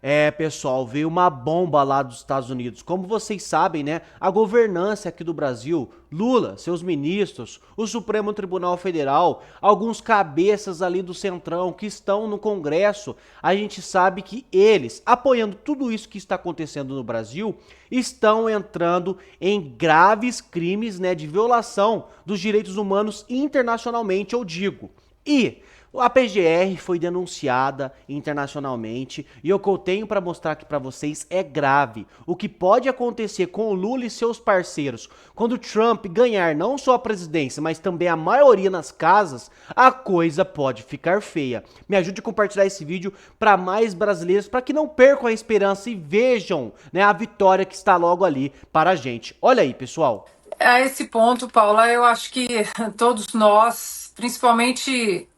É, pessoal, veio uma bomba lá dos Estados Unidos. Como vocês sabem, né, a governança aqui do Brasil, Lula, seus ministros, o Supremo Tribunal Federal, alguns cabeças ali do Centrão que estão no Congresso, a gente sabe que eles, apoiando tudo isso que está acontecendo no Brasil, estão entrando em graves crimes, né, de violação dos direitos humanos internacionalmente, eu digo. E a PGR foi denunciada internacionalmente e o que eu tenho para mostrar aqui para vocês é grave. O que pode acontecer com o Lula e seus parceiros quando Trump ganhar não só a presidência, mas também a maioria nas casas, a coisa pode ficar feia. Me ajude a compartilhar esse vídeo para mais brasileiros, para que não percam a esperança e vejam, né, a vitória que está logo ali para a gente. Olha aí, pessoal. A esse ponto, Paula, eu acho que todos nós, principalmente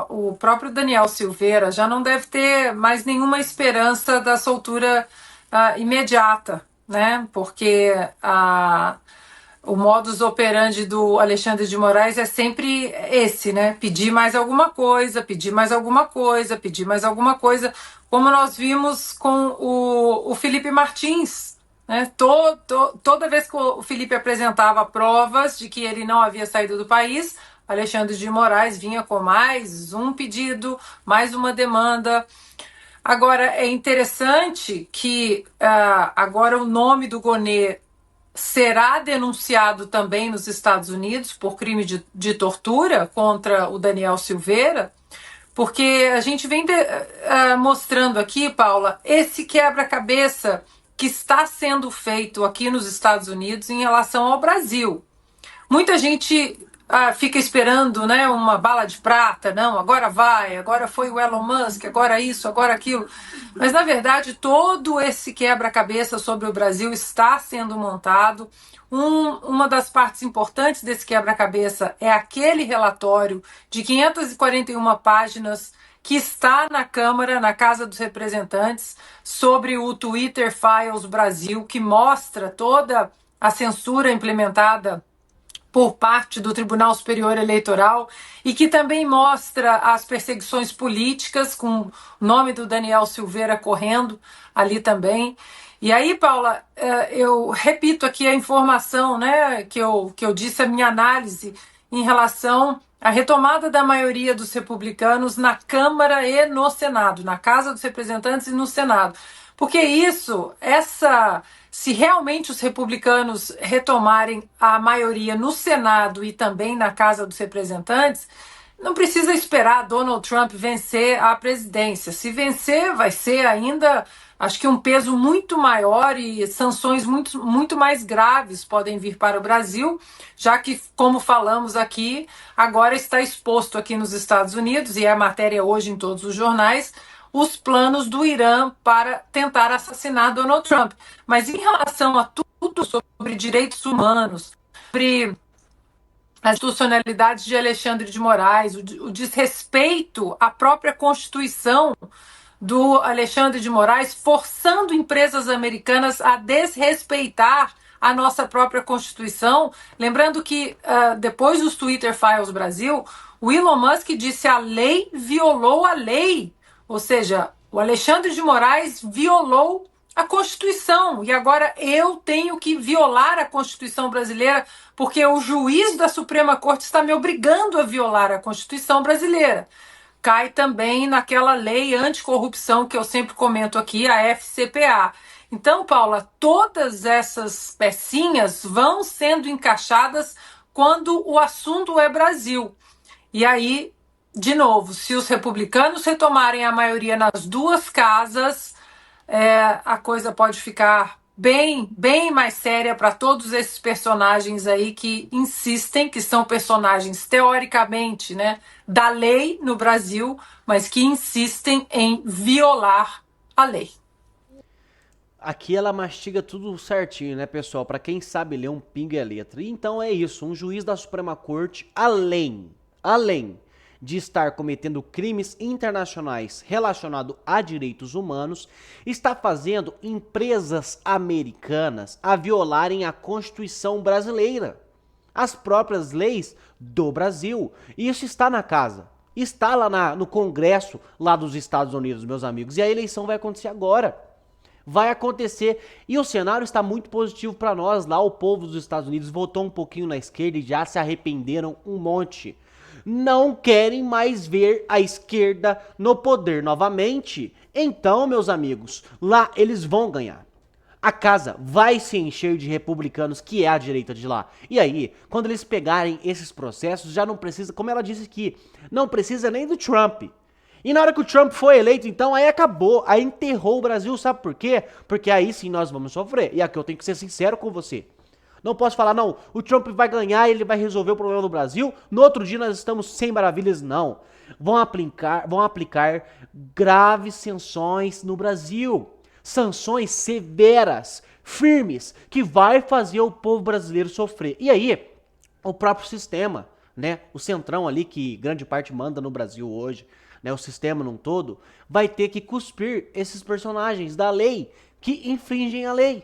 o próprio Daniel Silveira, já não deve ter mais nenhuma esperança da soltura imediata, né? Porque o modus operandi do Alexandre de Moraes é sempre esse, né? Pedir mais alguma coisa, pedir mais alguma coisa, pedir mais alguma coisa, como nós vimos com o Felipe Martins, né? Toda vez que o Felipe apresentava provas de que ele não havia saído do país, Alexandre de Moraes vinha com mais um pedido, mais uma demanda. Agora, é interessante que agora o nome do Gonê será denunciado também nos Estados Unidos por crime de tortura contra o Daniel Silveira, porque a gente vem mostrando aqui, Paula, esse quebra-cabeça que está sendo feito aqui nos Estados Unidos em relação ao Brasil. Muita gente fica esperando, né, uma bala de prata, não, agora vai, agora foi o Elon Musk, agora isso, agora aquilo. Mas, na verdade, todo esse quebra-cabeça sobre o Brasil está sendo montado. Uma das partes importantes desse quebra-cabeça é aquele relatório de 541 páginas que está na Câmara, na Casa dos Representantes, sobre o Twitter Files Brasil, que mostra toda a censura implementada por parte do Tribunal Superior Eleitoral e que também mostra as perseguições políticas, com o nome do Daniel Silveira correndo ali também. E aí, Paula, eu repito aqui a informação, né, que eu disse, a minha análise em relação à retomada da maioria dos republicanos na Câmara e no Senado, na Casa dos Representantes e no Senado. Porque se realmente os republicanos retomarem a maioria no Senado e também na Casa dos Representantes, não precisa esperar Donald Trump vencer a presidência. Se vencer, vai ser ainda, acho que um peso muito maior e sanções muito mais graves podem vir para o Brasil, já que, como falamos aqui, agora está exposto aqui nos Estados Unidos, e é a matéria hoje em todos os jornais, os planos do Irã para tentar assassinar Donald Trump. Mas em relação a tudo sobre direitos humanos, sobre as institucionalidades de Alexandre de Moraes, o desrespeito à própria Constituição do Alexandre de Moraes, forçando empresas americanas a desrespeitar a nossa própria Constituição. Lembrando que depois dos Twitter Files Brasil, o Elon Musk disse a lei violou a lei. Ou seja, o Alexandre de Moraes violou a Constituição e agora eu tenho que violar a Constituição brasileira porque o juiz da Suprema Corte está me obrigando a violar a Constituição brasileira. Cai também naquela lei anticorrupção que eu sempre comento aqui, a FCPA. Então, Paula, todas essas pecinhas vão sendo encaixadas quando o assunto é Brasil. E aí, de novo, se os republicanos retomarem a maioria nas duas casas, a coisa pode ficar bem mais séria para todos esses personagens aí que insistem, que são personagens teoricamente, né, da lei no Brasil, mas que insistem em violar a lei. Aqui ela mastiga tudo certinho, né, pessoal? Para quem sabe ler um pingo é letra. E então é isso, um juiz da Suprema Corte, além de estar cometendo crimes internacionais relacionados a direitos humanos, está fazendo empresas americanas a violarem a Constituição brasileira, as próprias leis do Brasil. E isso está na casa. Está lá no Congresso lá dos Estados Unidos, meus amigos. E a eleição vai acontecer agora. Vai acontecer. E o cenário está muito positivo para nós. Lá o povo dos Estados Unidos votou um pouquinho na esquerda e já se arrependeram um monte. Não querem mais ver a esquerda no poder novamente. Então, meus amigos, lá eles vão ganhar. A casa vai se encher de republicanos, que é a direita de lá. E aí, quando eles pegarem esses processos, já não precisa, como ela disse aqui, não precisa nem do Trump. E na hora que o Trump foi eleito, então, aí acabou, aí enterrou o Brasil, sabe por quê? Porque aí sim nós vamos sofrer. E aqui eu tenho que ser sincero com você. Não posso falar, não, o Trump vai ganhar e ele vai resolver o problema do Brasil, no outro dia nós estamos sem maravilhas, não. Vão aplicar graves sanções no Brasil. Sanções severas, firmes, que vai fazer o povo brasileiro sofrer. E aí, o próprio sistema, né, o centrão ali que grande parte manda no Brasil hoje, né, o sistema num todo, vai ter que cuspir esses personagens da lei que infringem a lei.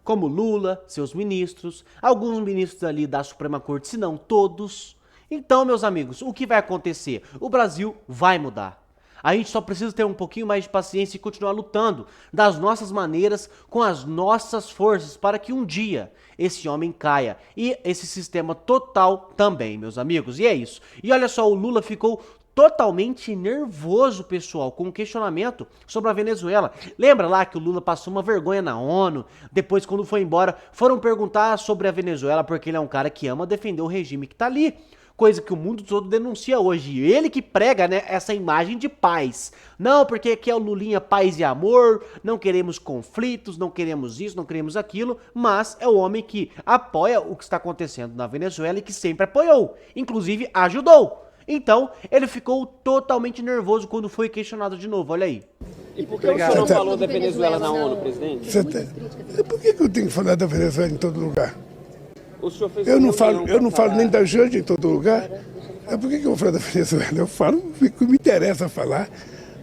Como Lula, seus ministros, alguns ministros ali da Suprema Corte, se não todos. Então, meus amigos, o que vai acontecer? O Brasil vai mudar. A gente só precisa ter um pouquinho mais de paciência e continuar lutando das nossas maneiras, com as nossas forças, para que um dia esse homem caia. E esse sistema total também, meus amigos. E é isso. E olha só, o Lula ficou totalmente nervoso, pessoal, com o questionamento sobre a Venezuela. Lembra lá que o Lula passou uma vergonha na ONU? Depois, quando foi embora, foram perguntar sobre a Venezuela, porque ele é um cara que ama defender o regime que tá ali. Coisa que o mundo todo denuncia hoje. Ele que prega, né, essa imagem de paz. Não, porque aqui é o Lulinha paz e amor, não queremos conflitos, não queremos isso, não queremos aquilo, mas é o homem que apoia o que está acontecendo na Venezuela e que sempre apoiou, inclusive ajudou. Então, ele ficou totalmente nervoso quando foi questionado de novo, olha aí. E por que o senhor não falou da Venezuela na ONU, presidente? Por que eu tenho que falar da Venezuela em todo lugar? O senhor fez Eu não falo nem da Janja em todo lugar. Por que eu vou falar da Venezuela? Eu falo o que me interessa falar.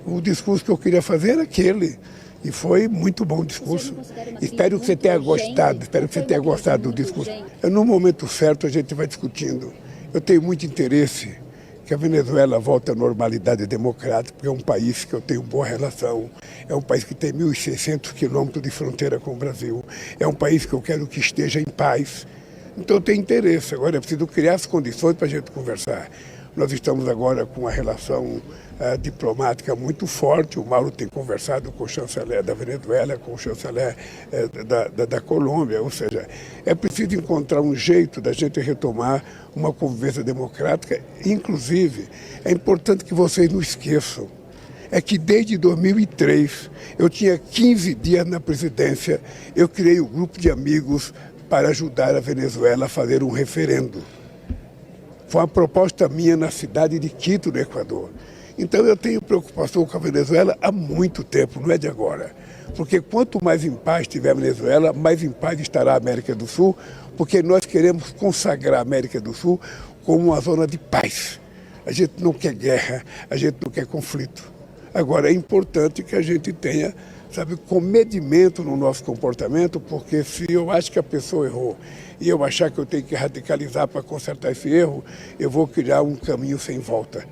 O discurso que eu queria fazer era aquele. E foi muito bom o discurso. Espero que você tenha gostado do discurso. No momento certo a gente vai discutindo. Eu tenho muito interesse que a Venezuela volte à normalidade democrática, porque é um país que eu tenho boa relação, é um país que tem 1.600 quilômetros de fronteira com o Brasil, é um país que eu quero que esteja em paz. Então eu tenho interesse, agora é preciso criar as condições para a gente conversar. Nós estamos agora com uma relação diplomática muito forte, o Mauro tem conversado com o chanceler da Venezuela, com o chanceler da Colômbia, ou seja, é preciso encontrar um jeito da gente retomar uma convivência democrática. Inclusive, é importante que vocês não esqueçam, é que desde 2003, eu tinha 15 dias na presidência, eu criei um grupo de amigos para ajudar a Venezuela a fazer um referendo. Foi uma proposta minha na cidade de Quito, no Equador. Então eu tenho preocupação com a Venezuela há muito tempo, não é de agora. Porque quanto mais em paz estiver a Venezuela, mais em paz estará a América do Sul, porque nós queremos consagrar a América do Sul como uma zona de paz. A gente não quer guerra, a gente não quer conflito. Agora é importante que a gente tenha, sabe, comedimento no nosso comportamento, porque se eu acho que a pessoa errou e eu achar que eu tenho que radicalizar para consertar esse erro, eu vou criar um caminho sem volta.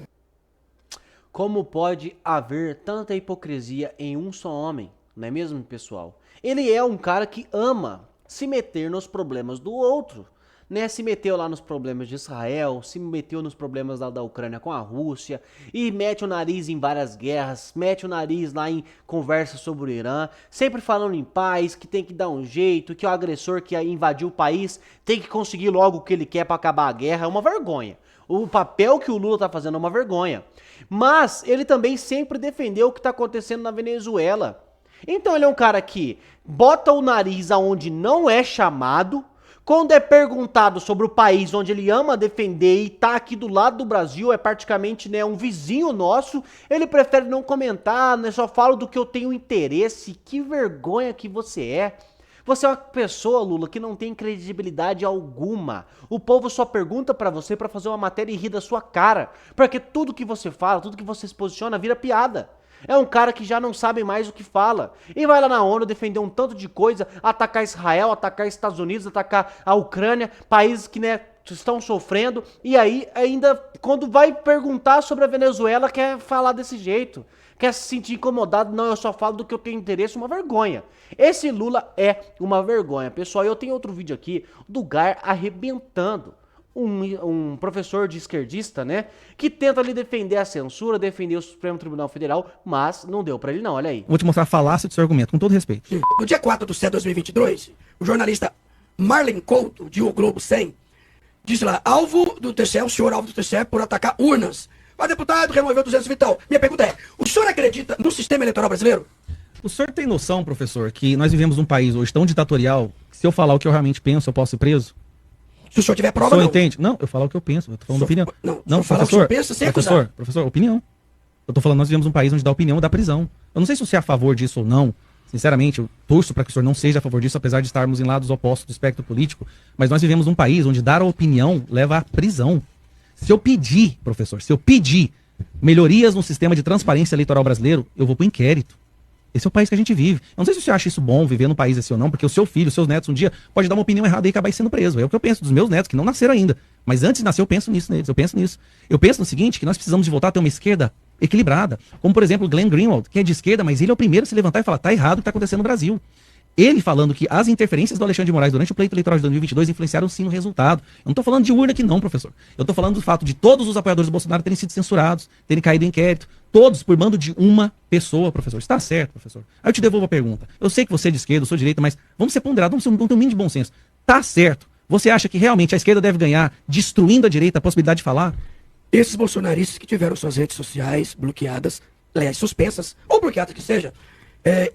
Como pode haver tanta hipocrisia em um só homem, não é mesmo, pessoal? Ele é um cara que ama se meter nos problemas do outro, né? Se meteu lá nos problemas de Israel, se meteu nos problemas da Ucrânia com a Rússia, e mete o nariz em várias guerras, mete o nariz lá em conversas sobre o Irã, sempre falando em paz, que tem que dar um jeito, que o agressor que invadiu o país tem que conseguir logo o que ele quer para acabar a guerra. É uma vergonha. O papel que o Lula tá fazendo é uma vergonha. Mas ele também sempre defendeu o que tá acontecendo na Venezuela. Então ele é um cara que bota o nariz aonde não é chamado. Quando é perguntado sobre o país onde ele ama defender e tá aqui do lado do Brasil, é praticamente, né, um vizinho nosso, ele prefere não comentar, né, só fala do que eu tenho interesse. Que vergonha que você é. Você é uma pessoa, Lula, que não tem credibilidade alguma. O povo só pergunta pra você pra fazer uma matéria e rir da sua cara. Porque tudo que você fala, tudo que você se posiciona vira piada. É um cara que já não sabe mais o que fala. E vai lá na ONU defender um tanto de coisa, atacar Israel, atacar Estados Unidos, atacar a Ucrânia, países que, né, Estão sofrendo, e aí ainda quando vai perguntar sobre a Venezuela quer falar desse jeito, quer se sentir incomodado. Não, eu só falo do que eu tenho interesse. Uma vergonha. Esse Lula é uma vergonha. Pessoal, eu tenho outro vídeo aqui do Gar arrebentando um professor de esquerdista, né, que tenta ali defender a censura, defender o Supremo Tribunal Federal, mas não deu pra ele não, olha aí. Vou te mostrar a falácia do seu argumento, com todo respeito. No dia 4/7 de 2022, o jornalista Marlen Couto, de O Globo 100, disse lá, alvo do TCE, o senhor alvo do TCE por atacar urnas. O deputado removeu 200 e tal. Minha pergunta é, o senhor acredita no sistema eleitoral brasileiro? O senhor tem noção, professor, que nós vivemos num país hoje tão ditatorial, que se eu falar o que eu realmente penso, eu posso ser preso? Se o senhor tiver O prova, senhor não. entende? Não, eu falo o que eu penso, eu tô falando opinião. Não, falar o que o senhor pensa sem acusar. Professor, opinião. Eu tô falando, nós vivemos um país onde dá opinião dá prisão. Eu não sei se você é a favor disso ou não. Sinceramente, eu torço para que o senhor não seja a favor disso, apesar de estarmos em lados opostos do espectro político. Mas nós vivemos um país onde dar a opinião leva à prisão. Se eu pedir, professor, melhorias no sistema de transparência eleitoral brasileiro, eu vou pro inquérito. Esse é o país que a gente vive. Eu não sei se você acha isso bom, viver num país assim ou não, porque o seu filho, os seus netos, um dia pode dar uma opinião errada e acabar sendo preso. É o que eu penso dos meus netos, que não nasceram ainda. Mas antes de nascer, eu penso nisso neles. Eu penso nisso. Eu penso no seguinte, que nós precisamos de voltar a ter uma esquerda equilibrada. Como, por exemplo, o Glenn Greenwald, que é de esquerda, mas ele é o primeiro a se levantar e falar, tá errado o que tá acontecendo no Brasil. Ele falando que as interferências do Alexandre de Moraes durante o pleito eleitoral de 2022 influenciaram sim no resultado. Eu não tô falando de urna aqui não, professor. Eu tô falando do fato de todos os apoiadores do Bolsonaro terem sido censurados, terem caído em inquérito. Todos por mando de uma pessoa, professor. Está certo, professor. Aí eu te devolvo a pergunta. Eu sei que você é de esquerda, eu sou de direita, mas vamos ser ponderados, vamos ter um mínimo de bom senso. Tá certo. Você acha que realmente a esquerda deve ganhar destruindo a direita a possibilidade de falar? Esses bolsonaristas que tiveram suas redes sociais bloqueadas, aliás, suspensas, ou bloqueadas que seja,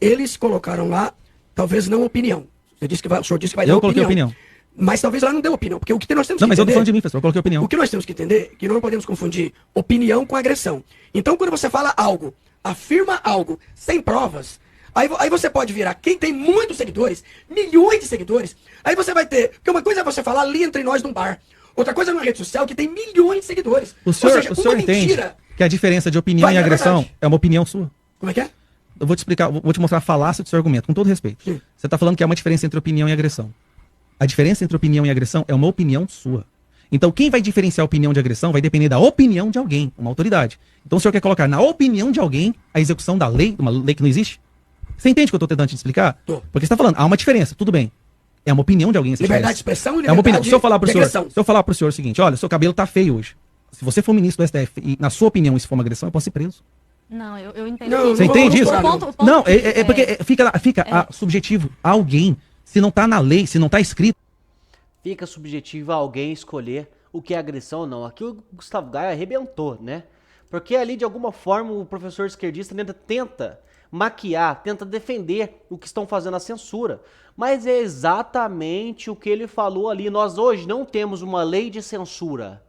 eles colocaram lá, talvez não opinião. O senhor disse que vai dar opinião. Eu coloquei opinião. Mas talvez lá não dê opinião, porque o que nós temos Não, que mas eu tô entender... falando de mim, professor, eu coloquei opinião. O que nós temos que entender é que não podemos confundir opinião com agressão. Então, quando você fala algo, afirma algo sem provas, aí você pode virar quem tem muitos seguidores, milhões de seguidores, aí você vai ter... Porque uma coisa é você falar ali entre nós num bar, outra coisa é numa rede social que tem milhões de seguidores. O senhor, Ou seja, o senhor uma entende mentira... que a diferença de opinião Vai, e é agressão verdade. é uma opinião sua? Como é que é? Eu vou te explicar, vou te mostrar a falácia do seu argumento, com todo respeito. Sim. Você está falando que há uma diferença entre opinião e agressão. A diferença entre opinião e agressão é uma opinião sua. Então, quem vai diferenciar a opinião de agressão vai depender da opinião de alguém, uma autoridade. Então, o senhor quer colocar na opinião de alguém a execução da lei, uma lei que não existe? Você entende o que eu estou tentando te explicar? Tô. Porque você está falando, há uma diferença, tudo bem. É uma opinião de alguém essa Liberdade de diferença. expressão e É uma opinião. liberdade Se eu falar pro de senhor, agressão. se eu falar pro senhor o seguinte, olha, seu cabelo tá feio hoje. Se você for ministro do STF e, na sua opinião, isso for uma agressão, eu posso ser preso. Não, eu entendo. Não, Você não entende vamos isso? misturar, O ponto Não, que- é porque fica subjetivo a alguém. Se não tá na lei, se não tá escrito. Fica subjetivo a alguém escolher o que é agressão ou não. Aqui o Gustavo Gaia arrebentou, né? Porque ali, de alguma forma, o professor esquerdista tenta maquiar, tenta defender o que estão fazendo a censura. Mas é exatamente o que ele falou ali. Nós hoje não temos uma lei de censura.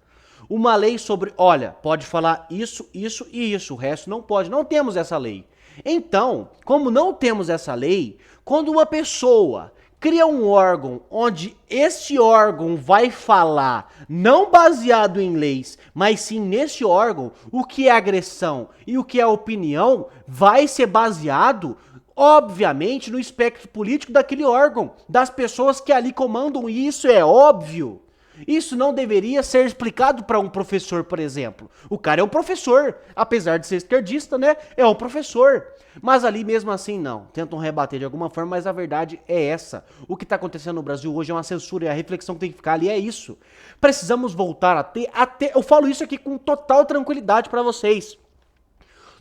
Uma lei sobre, olha, pode falar isso, isso e isso, o resto não pode. Não temos essa lei. Então, como não temos essa lei, quando uma pessoa cria um órgão onde este órgão vai falar não baseado em leis, mas sim nesse órgão, o que é agressão e o que é opinião vai ser baseado, obviamente, no espectro político daquele órgão, das pessoas que ali comandam, e isso é óbvio. Isso não deveria ser explicado para um professor, por exemplo. O cara é um professor, apesar de ser esquerdista, né? É um professor. Mas ali mesmo assim não. Tentam rebater de alguma forma, mas a verdade é essa. O que está acontecendo no Brasil hoje é uma censura e a reflexão que tem que ficar ali é isso. Precisamos voltar a ter, eu falo isso aqui com total tranquilidade para vocês.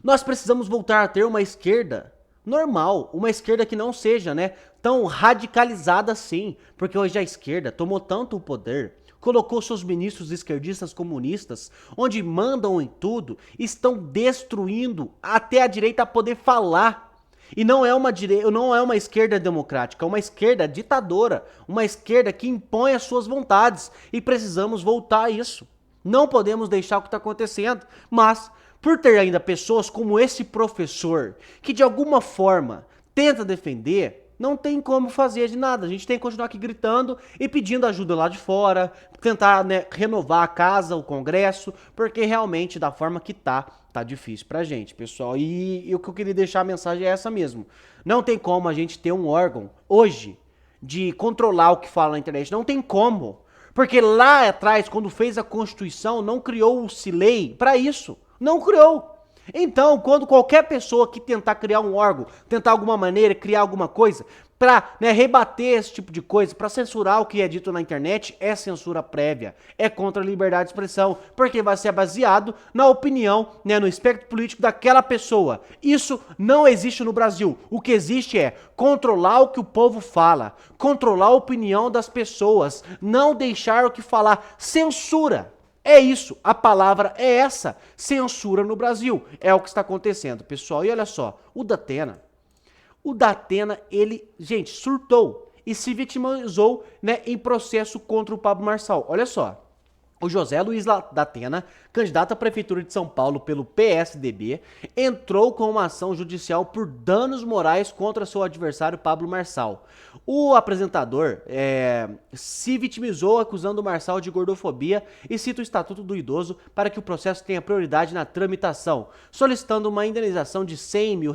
Nós precisamos voltar a ter uma esquerda normal, uma esquerda que não seja, né, tão radicalizada assim, porque hoje a esquerda tomou tanto o poder, colocou seus ministros esquerdistas comunistas, onde mandam em tudo, estão destruindo até a direita poder falar. E não é uma esquerda democrática, é uma esquerda ditadora, uma esquerda que impõe as suas vontades, e precisamos voltar a isso. Não podemos deixar o que está acontecendo, mas por ter ainda pessoas como esse professor, que de alguma forma tenta defender, não tem como fazer de nada. A gente tem que continuar aqui gritando e pedindo ajuda lá de fora, tentar, né, renovar a casa, o Congresso, porque realmente da forma que tá difícil pra gente, pessoal. E o que eu queria deixar a mensagem é essa mesmo. Não tem como a gente ter um órgão hoje de controlar o que fala na internet. Não tem como. Porque lá atrás, quando fez a Constituição, não criou-se lei para isso. Não criou. Então, quando qualquer pessoa que tentar criar um órgão, tentar alguma maneira, criar alguma coisa, para rebater esse tipo de coisa, para censurar o que é dito na internet, é censura prévia, é contra a liberdade de expressão, porque vai ser baseado na opinião, no espectro político daquela pessoa. Isso não existe no Brasil. O que existe é controlar o que o povo fala, controlar a opinião das pessoas, não deixar o que falar, censura. É isso, a palavra é essa, censura no Brasil. É o que está acontecendo, pessoal. E olha só, o Datena, ele, gente, surtou e se vitimizou, em processo contra o Pablo Marçal. Olha só, o José Luiz Datena, candidato à Prefeitura de São Paulo pelo PSDB, entrou com uma ação judicial por danos morais contra seu adversário Pablo Marçal. O apresentador se vitimizou acusando o Marçal de gordofobia e cita o Estatuto do Idoso para que o processo tenha prioridade na tramitação, solicitando uma indenização de R$100 mil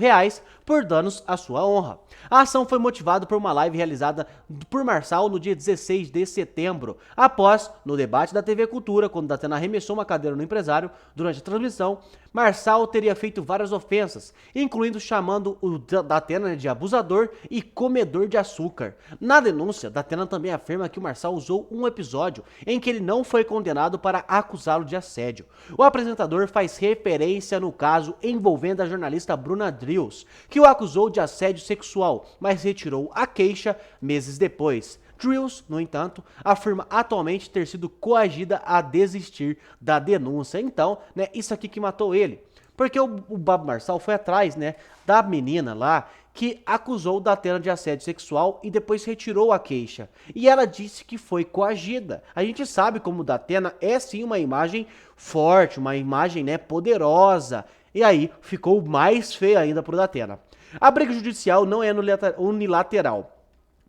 por danos à sua honra. A ação foi motivada por uma live realizada por Marçal no dia 16 de setembro, após, no debate da TV Cultura, quando Datena arremessou uma cadeira no empresário durante a transmissão. Marçal teria feito várias ofensas, incluindo chamando o Datena de abusador e comedor de açúcar. Na denúncia, Datena também afirma que o Marçal usou um episódio em que ele não foi condenado para acusá-lo de assédio. O apresentador faz referência no caso envolvendo a jornalista Bruna Drills, que o acusou de assédio sexual, mas retirou a queixa meses depois. Drills, no entanto, afirma atualmente ter sido coagida a desistir da denúncia. Então, isso aqui que matou ele. Porque o Pablo Marçal foi atrás, da menina lá que acusou o Datena de assédio sexual e depois retirou a queixa. E ela disse que foi coagida. A gente sabe como o Datena é sim uma imagem forte, uma imagem, poderosa. E aí ficou mais feio ainda pro Datena. A briga judicial não é unilateral.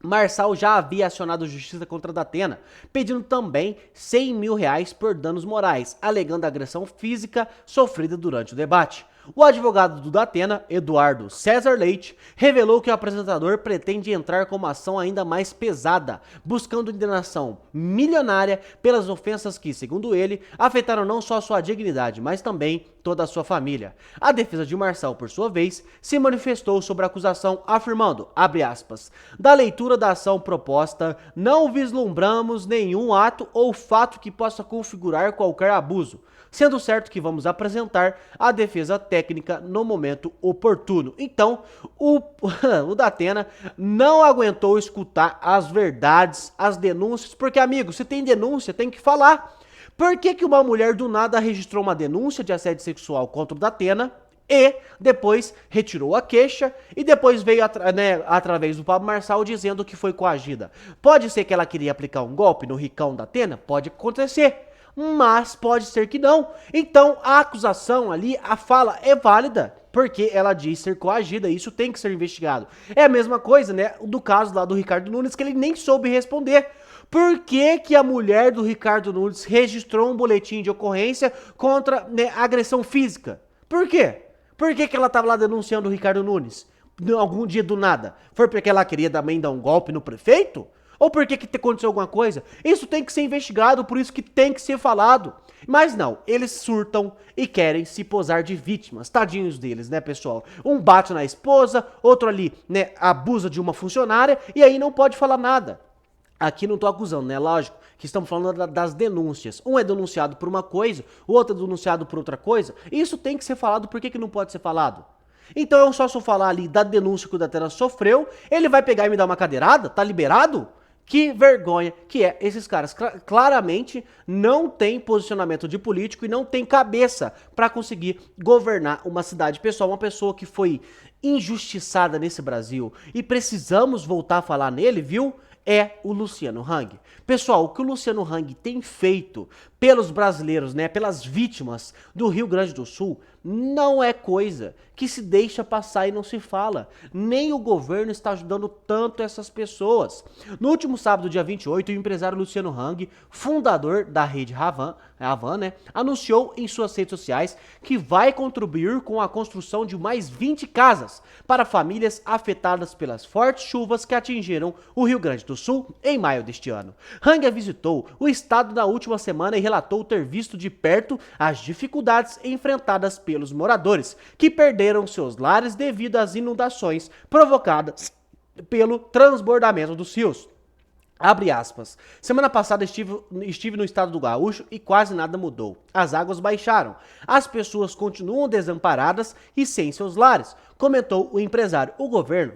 Marçal já havia acionado justiça contra Datena, pedindo também R$100 mil por danos morais, alegando agressão física sofrida durante o debate. O advogado do Datena, Eduardo César Leite, revelou que o apresentador pretende entrar com uma ação ainda mais pesada, buscando indenização milionária pelas ofensas que, segundo ele, afetaram não só sua dignidade, mas também toda a sua família. A defesa de Marçal, por sua vez, se manifestou sobre a acusação, afirmando, abre aspas, da leitura da ação proposta, não vislumbramos nenhum ato ou fato que possa configurar qualquer abuso, sendo certo que vamos apresentar a defesa técnica no momento oportuno. Então, o Datena não aguentou escutar as verdades, as denúncias, porque, amigo, se tem denúncia, tem que falar. Por que uma mulher do nada registrou uma denúncia de assédio sexual contra o Datena e depois retirou a queixa e depois veio através do Pablo Marçal dizendo que foi coagida? Pode ser que ela queria aplicar um golpe no ricão Datena? Pode acontecer. Mas pode ser que não. Então a acusação ali, a fala é válida, porque ela diz ser coagida, isso tem que ser investigado. É a mesma coisa, do caso lá do Ricardo Nunes, que ele nem soube responder. Por que a mulher do Ricardo Nunes registrou um boletim de ocorrência contra agressão física? Por quê? Por que ela estava lá denunciando o Ricardo Nunes? Algum dia do nada? Foi porque ela queria também dar um golpe no prefeito? Ou por que aconteceu alguma coisa? Isso tem que ser investigado, por isso que tem que ser falado. Mas não, eles surtam e querem se posar de vítimas. Tadinhos deles, pessoal? Um bate na esposa, outro ali, abusa de uma funcionária e aí não pode falar nada. Aqui não tô acusando, lógico, que estamos falando das denúncias. Um é denunciado por uma coisa, o outro é denunciado por outra coisa. Isso tem que ser falado, por que não pode ser falado? Então eu só falar ali da denúncia que o Datena sofreu, ele vai pegar e me dar uma cadeirada? Tá liberado? Que vergonha que é. Esses caras claramente não têm posicionamento de político e não têm cabeça para conseguir governar uma cidade. Pessoal, uma pessoa que foi injustiçada nesse Brasil e precisamos voltar a falar nele, viu? É o Luciano Hang. Pessoal, o que o Luciano Hang tem feito pelos brasileiros, pelas vítimas do Rio Grande do Sul, não é coisa que se deixa passar e não se fala. Nem o governo está ajudando tanto essas pessoas. No último sábado, dia 28, o empresário Luciano Hang, fundador da rede Havan, né, anunciou em suas redes sociais que vai contribuir com a construção de mais 20 casas para famílias afetadas pelas fortes chuvas que atingiram o Rio Grande do Sul em maio deste ano. Hang visitou o estado na última semana e relatou ter visto de perto as dificuldades enfrentadas pelos moradores que perderam seus lares devido às inundações provocadas pelo transbordamento dos rios. Abre aspas. Semana passada estive no estado do Gaúcho e quase nada mudou. As águas baixaram. As pessoas continuam desamparadas e sem seus lares, comentou o empresário. O governo,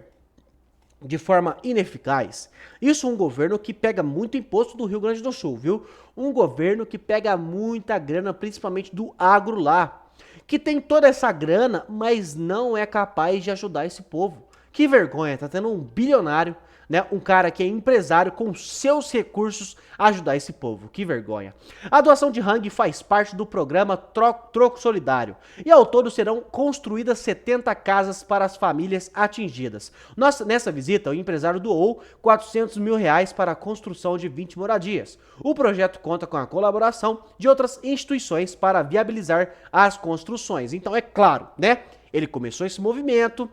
de forma ineficaz. Isso é um governo que pega muito imposto do Rio Grande do Sul, viu? Um governo que pega muita grana, principalmente do agro lá, que tem toda essa grana, mas não é capaz de ajudar esse povo. Que vergonha, tá tendo um bilionário, né, um cara que é empresário com seus recursos ajudar esse povo, que vergonha. A doação de Hang faz parte do programa Troco Solidário e ao todo serão construídas 70 casas para as famílias atingidas. Nessa visita, o empresário doou R$400 mil para a construção de 20 moradias. O projeto conta com a colaboração de outras instituições para viabilizar as construções. Então é claro, né, ele começou esse movimento,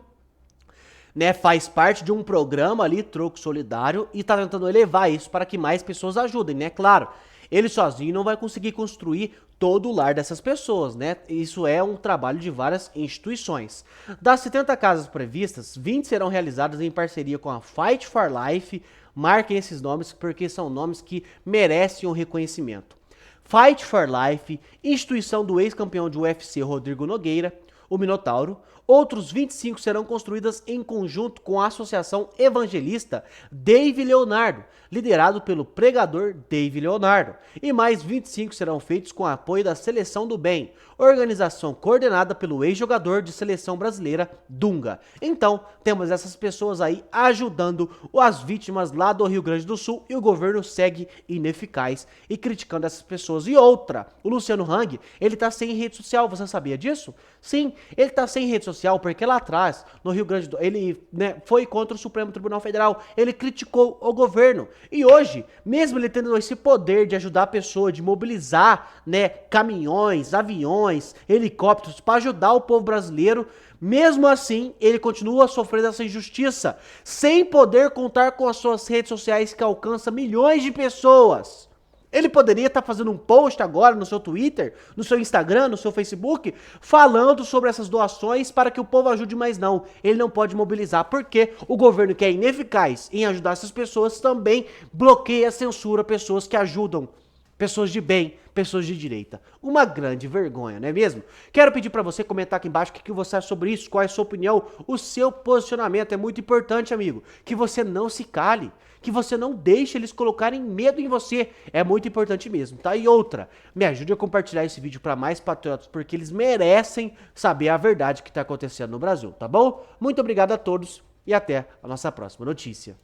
né, faz parte de um programa ali, Troco Solidário, e tá tentando elevar isso para que mais pessoas ajudem, né? Claro, ele sozinho não vai conseguir construir todo o lar dessas pessoas, né? Isso é um trabalho de várias instituições. Das 70 casas previstas, 20 serão realizadas em parceria com a Fight for Life. Marquem esses nomes porque são nomes que merecem um reconhecimento. Fight for Life, instituição do ex-campeão de UFC Rodrigo Nogueira, o Minotauro. Outros 25 serão construídas em conjunto com a Associação Evangelista Dave Leonardo, liderado pelo pregador Dave Leonardo. E mais 25 serão feitos com apoio da Seleção do Bem, organização coordenada pelo ex-jogador de seleção brasileira Dunga. Então, temos essas pessoas aí ajudando as vítimas lá do Rio Grande do Sul e o governo segue ineficaz e criticando essas pessoas. E outra, o Luciano Hang, ele tá sem rede social, você sabia disso? Sim, ele tá sem rede social porque lá atrás, no Rio Grande do Sul, ele, né, foi contra o Supremo Tribunal Federal, ele criticou o governo. E hoje, mesmo ele tendo esse poder de ajudar a pessoa, de mobilizar, né, caminhões, aviões, helicópteros para ajudar o povo brasileiro, mesmo assim, ele continua sofrendo essa injustiça, sem poder contar com as suas redes sociais que alcançam milhões de pessoas. Ele poderia estar fazendo um post agora no seu Twitter, no seu Instagram, no seu Facebook, falando sobre essas doações para que o povo ajude, mas não. Ele não pode mobilizar, porque o governo, que é ineficaz em ajudar essas pessoas, também bloqueia, censura pessoas que ajudam, pessoas de bem, pessoas de direita. Uma grande vergonha, não é mesmo? Quero pedir para você comentar aqui embaixo o que você acha sobre isso, qual é a sua opinião, o seu posicionamento. É muito importante, amigo, que você não se cale, que você não deixe eles colocarem medo em você. É muito importante mesmo, tá? E outra, me ajude a compartilhar esse vídeo para mais patriotas, porque eles merecem saber a verdade que está acontecendo no Brasil, tá bom? Muito obrigado a todos e até a nossa próxima notícia.